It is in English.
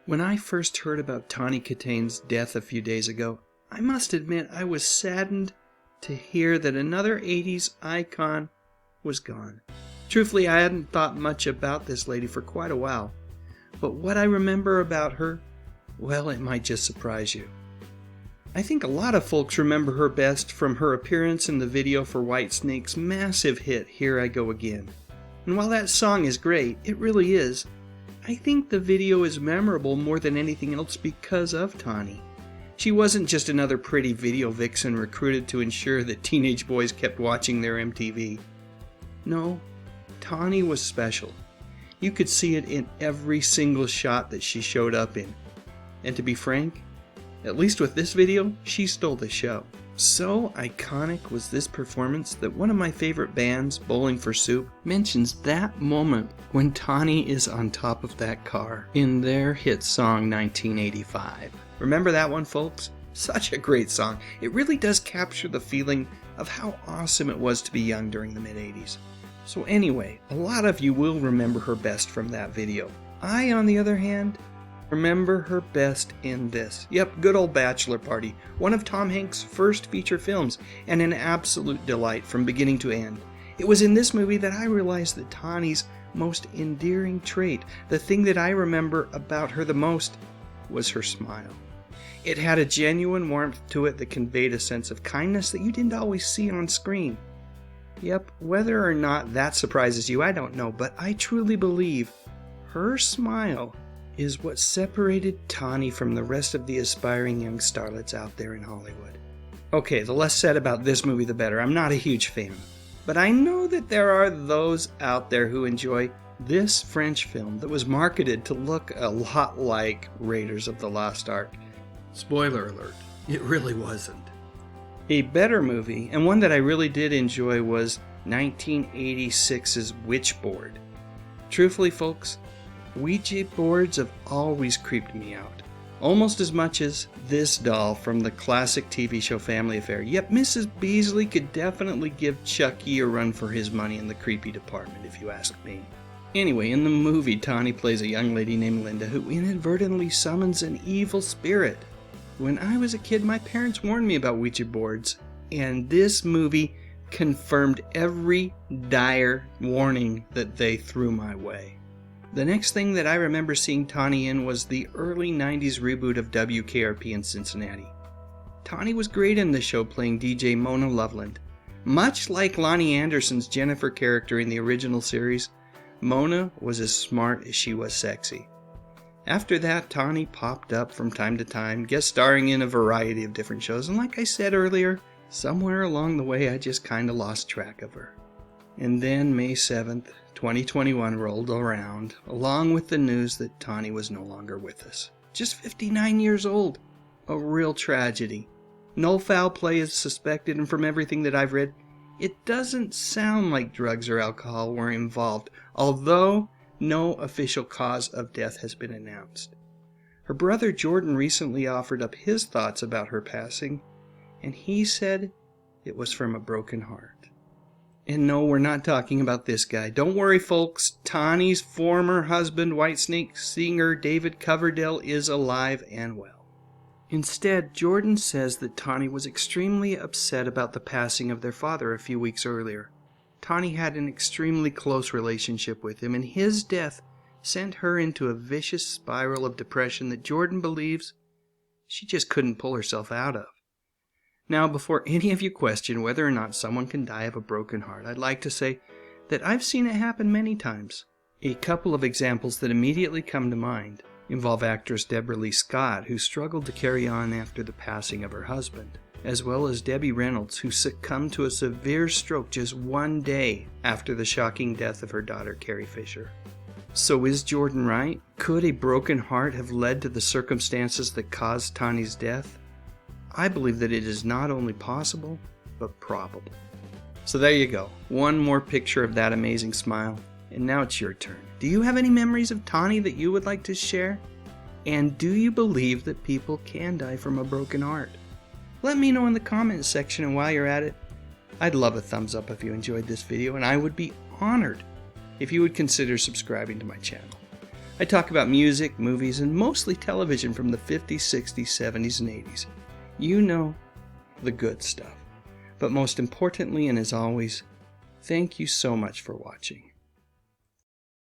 When I first heard about Tawny Kitaen's death a few days ago, I must admit I was saddened to hear that another 80s icon was gone. Truthfully, I hadn't thought much about this lady for quite a while, but what I remember about her, well, it might just surprise you. I think a lot of folks remember her best from her appearance in the video for Whitesnake's massive hit, Here I Go Again. And while that song is great, it really is, I think the video is memorable more than anything else because of Tawny. She wasn't just another pretty video vixen recruited to ensure that teenage boys kept watching their MTV. No, Tawny was special. You could see it in every single shot that she showed up in. And to be frank, at least with this video, she stole the show. So iconic was this performance that one of my favorite bands, Bowling for Soup, mentions that moment when Tawny is on top of that car in their hit song 1985. Remember that one, folks? Such a great song. It really does capture the feeling of how awesome it was to be young during the mid-80s. So anyway, a lot of you will remember her best from that video. I, on the other hand, remember her best in this. Yep, good old Bachelor Party, one of Tom Hanks' first feature films, and an absolute delight from beginning to end. It was in this movie that I realized that Tawny's most endearing trait, the thing that I remember about her the most, was her smile. It had a genuine warmth to it that conveyed a sense of kindness that you didn't always see on screen. Yep, whether or not that surprises you, I don't know, but I truly believe her smile is what separated Tawny from the rest of the aspiring young starlets out there in Hollywood. Okay, the less said about this movie the better. I'm not a huge fan. But I know that there are those out there who enjoy this French film that was marketed to look a lot like Raiders of the Lost Ark. Spoiler alert, it really wasn't. A better movie, and one that I really did enjoy, was 1986's Witchboard. Truthfully, folks, Ouija boards have always creeped me out, almost as much as this doll from the classic TV show Family Affair. Yep, Mrs. Beasley could definitely give Chucky a run for his money in the creepy department, if you ask me. Anyway, in the movie, Tawny plays a young lady named Linda who inadvertently summons an evil spirit. When I was a kid, my parents warned me about Ouija boards, and this movie confirmed every dire warning that they threw my way. The next thing that I remember seeing Tawny in was the early 90s reboot of WKRP in Cincinnati. Tawny was great in the show, playing DJ Mona Loveland. Much like Lonnie Anderson's Jennifer character in the original series, Mona was as smart as she was sexy. After that, Tawny popped up from time to time, guest starring in a variety of different shows, and like I said earlier, somewhere along the way I just kinda lost track of her. And then May 7th, 2021 rolled around, along with the news that Tawny was no longer with us. Just 59 years old. A real tragedy. No foul play is suspected, and from everything that I've read, it doesn't sound like drugs or alcohol were involved, although no official cause of death has been announced. Her brother Jordan recently offered up his thoughts about her passing, and he said it was from a broken heart. And no, we're not talking about this guy. Don't worry, folks. Tawny's former husband, Whitesnake singer David Coverdale, is alive and well. Instead, Jordan says that Tawny was extremely upset about the passing of their father a few weeks earlier. Tawny had an extremely close relationship with him, and his death sent her into a vicious spiral of depression that Jordan believes she just couldn't pull herself out of. Now, before any of you question whether or not someone can die of a broken heart, I'd like to say that I've seen it happen many times. A couple of examples that immediately come to mind involve actress Deborah Lee Scott, who struggled to carry on after the passing of her husband, as well as Debbie Reynolds, who succumbed to a severe stroke just one day after the shocking death of her daughter, Carrie Fisher. So is Jordan right? Could a broken heart have led to the circumstances that caused Tawny's death? I believe that it is not only possible, but probable. So there you go. One more picture of that amazing smile. And now it's your turn. Do you have any memories of Tawny that you would like to share? And do you believe that people can die from a broken heart? Let me know in the comments section, and while you're at it, I'd love a thumbs up if you enjoyed this video, and I would be honored if you would consider subscribing to my channel. I talk about music, movies, and mostly television from the 50s, 60s, 70s, and 80s. You know, the good stuff. But most importantly, and as always, thank you so much for watching.